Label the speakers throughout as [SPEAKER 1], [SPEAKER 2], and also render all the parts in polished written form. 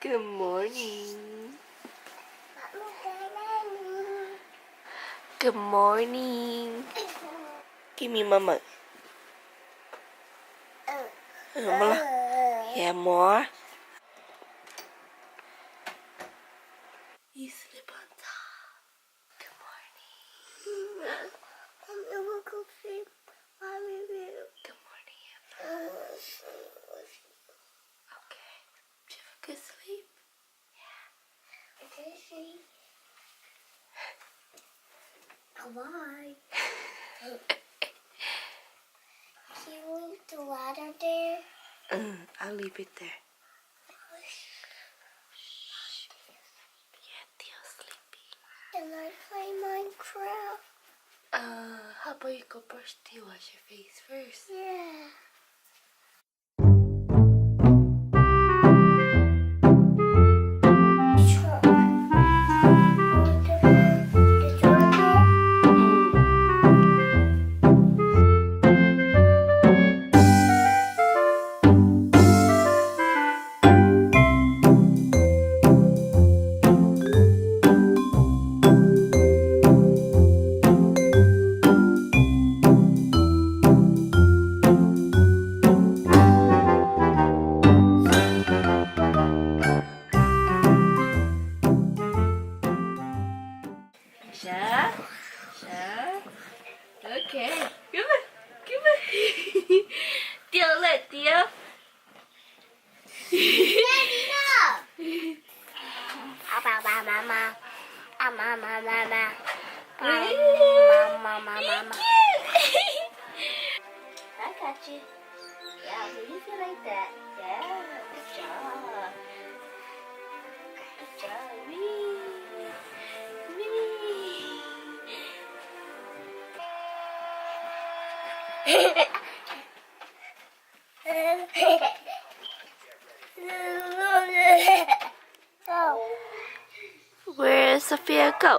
[SPEAKER 1] Good morning. Good morning. Give me mama. Mama. Yeah, more. You sleep on top. Good morning.
[SPEAKER 2] I'm go sleep. Mommy,
[SPEAKER 1] Good morning, Emma. Okay. Did you have a good sleep?
[SPEAKER 2] I did sleep. Why? Can you leave the ladder there?
[SPEAKER 1] I'll leave it there. Yeah, Theo's sleepy.
[SPEAKER 2] And I play Minecraft.
[SPEAKER 1] How about you go brush Theo, wash your face first?
[SPEAKER 2] Yeah.
[SPEAKER 1] Sha? Okay. Give it. Theo, let Theo.
[SPEAKER 2] Daddy, no! Mama. I got you. Yeah, leave it like that. Yeah, good job. Good job. Oh.
[SPEAKER 1] Where does Sophia go?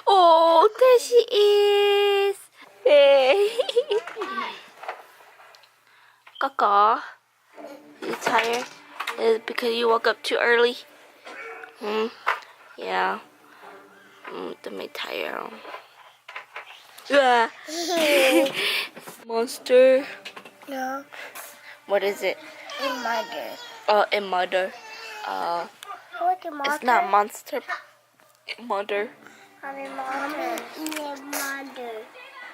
[SPEAKER 1] Oh, there she is. Hey. Coco, you tired? Is it because you woke up too early? Yeah. That may tire. Monster.
[SPEAKER 2] No,
[SPEAKER 1] What is it?
[SPEAKER 2] in mother.
[SPEAKER 1] Oh, a mother.
[SPEAKER 2] What the mother?
[SPEAKER 1] It's not monster. Mother.
[SPEAKER 2] I'm a mother. In a mother.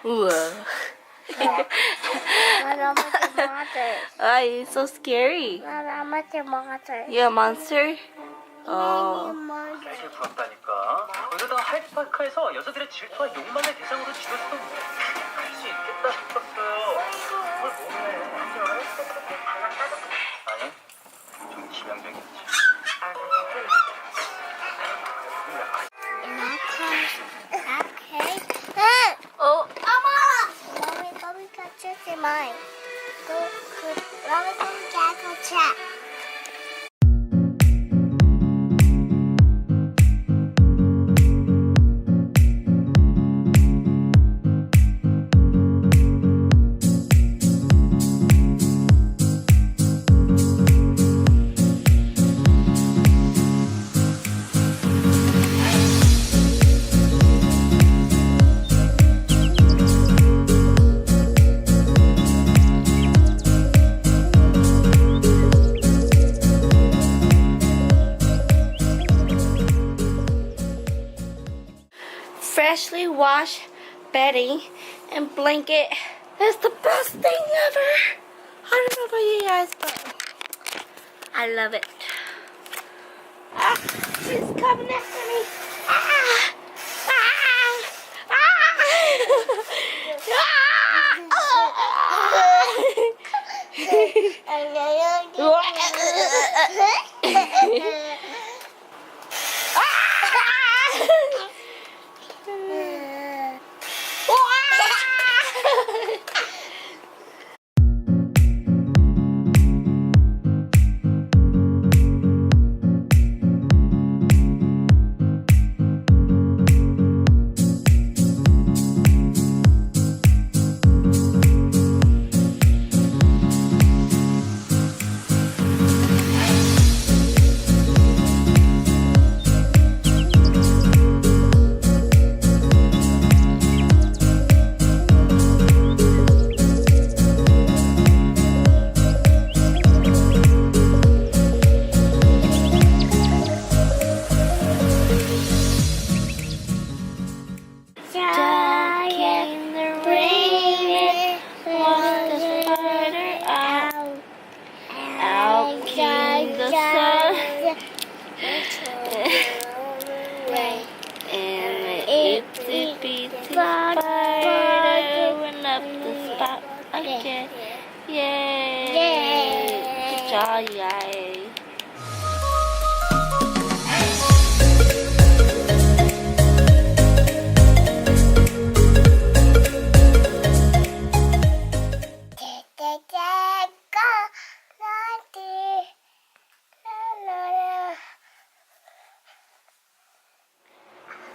[SPEAKER 1] Whoa.
[SPEAKER 2] I'm a mother.
[SPEAKER 1] Ah, it's so scary.
[SPEAKER 2] I'm a mother.
[SPEAKER 1] You a monster?
[SPEAKER 2] I'm a
[SPEAKER 1] Oh.
[SPEAKER 2] mother.
[SPEAKER 3] 사실 부럽다니까. 그러다 하이드파크에서 여자들의 질투와 욕망의 대상으로 지었어도 할 수 있겠다 싶었어요. 그걸 모르네. 아니, 좀 치명적이지.
[SPEAKER 2] Okay.
[SPEAKER 1] Oh.
[SPEAKER 2] Mommy got just in mine. Mommy got chat.
[SPEAKER 1] Freshly washed bedding and blanket is the best thing ever. I don't know about you guys, but I love it. Ah, she's coming after me. Ah, ah, yay.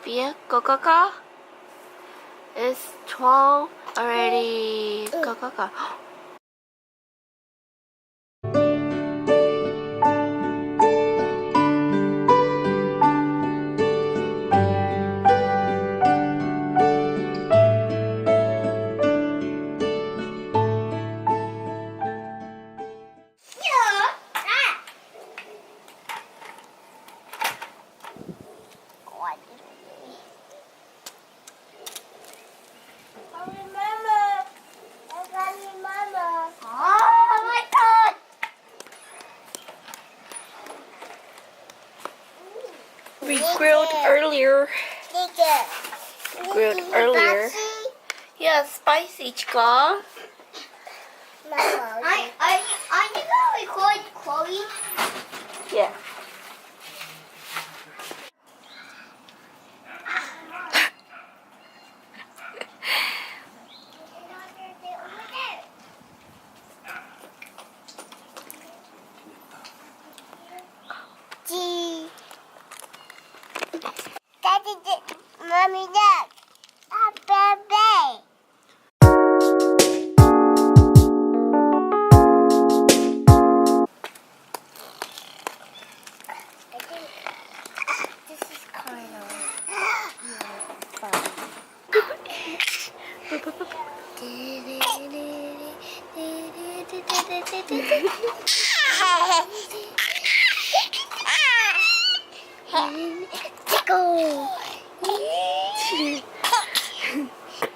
[SPEAKER 1] Bia, go. It's 12 already. Go.
[SPEAKER 2] Oh my God!
[SPEAKER 1] We grilled earlier. Yeah, spicy, chica.
[SPEAKER 2] Are you gonna record Chloe?
[SPEAKER 1] Yeah.
[SPEAKER 2] Daddy, Mommy, Dad, baby. This is kind of fun. Tickle.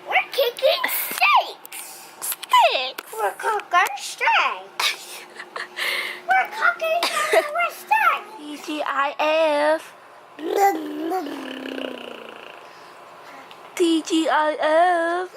[SPEAKER 2] We're kicking steaks. We're cooking steaks. We're cooking steaks.
[SPEAKER 1] TGIF. TGIF.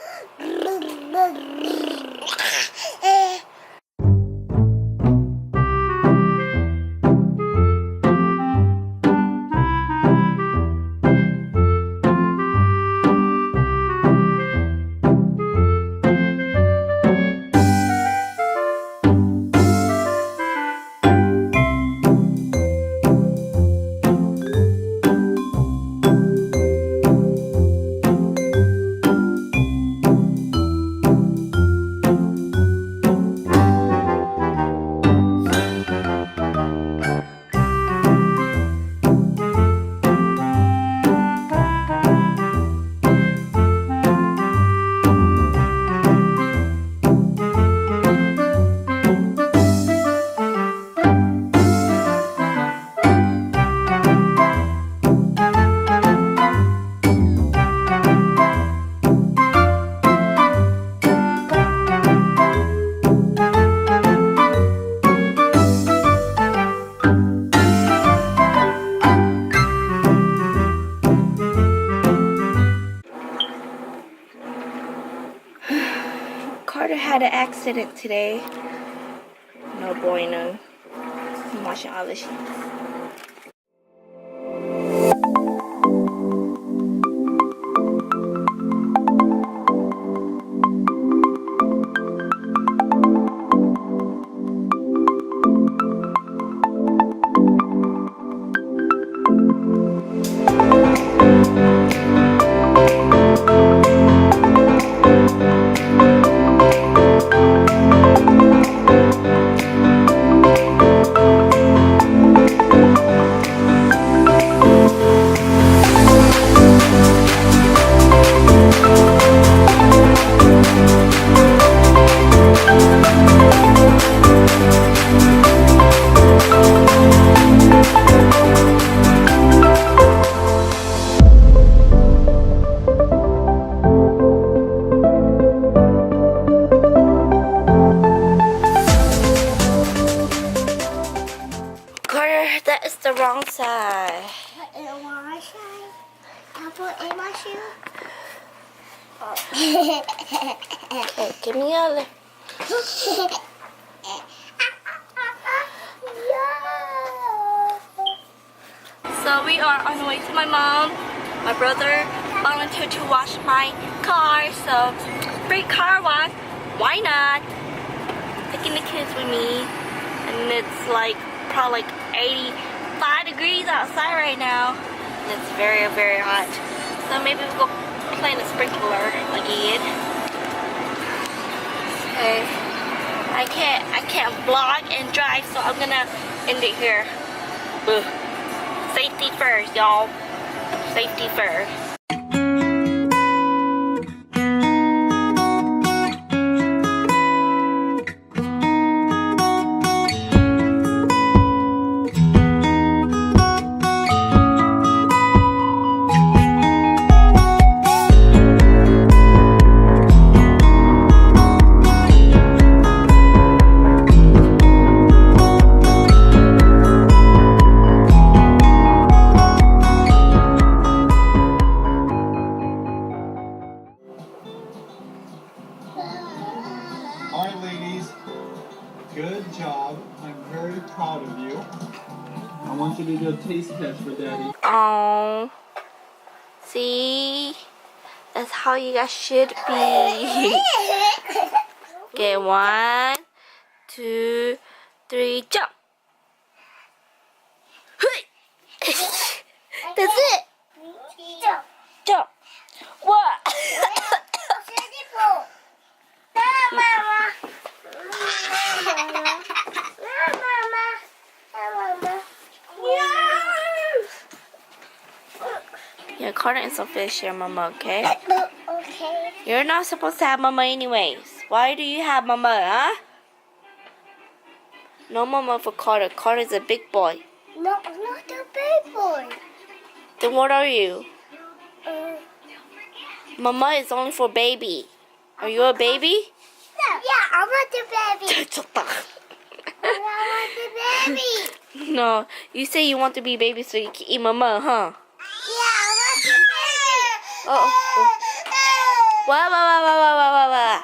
[SPEAKER 1] Carter had an accident today. No bueno. I'm washing all the sheets. That is the wrong side.
[SPEAKER 2] Put it on my side. I'll put it in my shoe.
[SPEAKER 1] Okay, give me the other. So we are on the way to my mom. My brother volunteered to wash my car, so free car wash. Why not? Taking the kids with me, and it's like probably like 85 degrees outside right now. And it's very, very hot. So maybe we'll go play in the sprinkler again. Okay. I can't vlog and drive, so I'm gonna end it here. Ugh. Safety first, y'all. Safety first.
[SPEAKER 4] Alright ladies, good job. I'm very proud of you. I want you to do a taste test for daddy.
[SPEAKER 1] Oh, see, that's how you guys should be. Okay, 1, 2, 3, jump. That's it. Jump. What? Yeah, Carter is official your mama, okay?
[SPEAKER 2] Okay.
[SPEAKER 1] You're not supposed to have mama anyways. Why do you have mama, huh? No mama for Carter. Carter's a big boy.
[SPEAKER 2] No, I'm not a big boy.
[SPEAKER 1] Then what are you? Mama is only for baby. Are you a baby?
[SPEAKER 2] Yeah, I'm not a baby.
[SPEAKER 1] 졌다.
[SPEAKER 2] I'm not a baby.
[SPEAKER 1] No, you say you want to be baby so you can eat mama, huh?
[SPEAKER 2] Yeah, I'm not a baby.
[SPEAKER 1] Oh. Wow, wow, wow, wow, wow, wow, wow.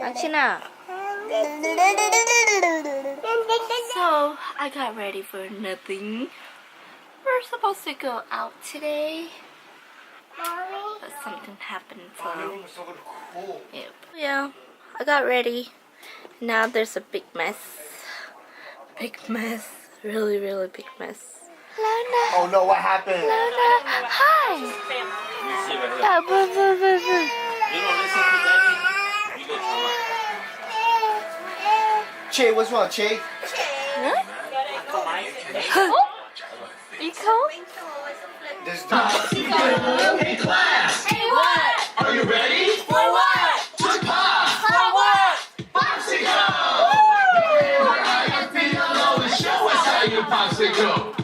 [SPEAKER 1] Akshina. So, I got ready for nothing. We're supposed to go out today, but something happened, so yep. Yeah, I got ready. Now there's a big mess. Big mess. Really, really big mess. Lona.
[SPEAKER 4] Oh no, what happened?
[SPEAKER 1] Lona, hi. Boo, boo, boo, boo.
[SPEAKER 3] You don't listen to daddy. You go to
[SPEAKER 4] Che, what's wrong, Che?
[SPEAKER 1] You cold?
[SPEAKER 4] This time.
[SPEAKER 5] Hey class!
[SPEAKER 1] Hey, what?
[SPEAKER 5] Are you ready?
[SPEAKER 1] For what?
[SPEAKER 5] To pop!
[SPEAKER 1] For what?
[SPEAKER 5] Popsicle! How you feel? Always show us how you popsicle.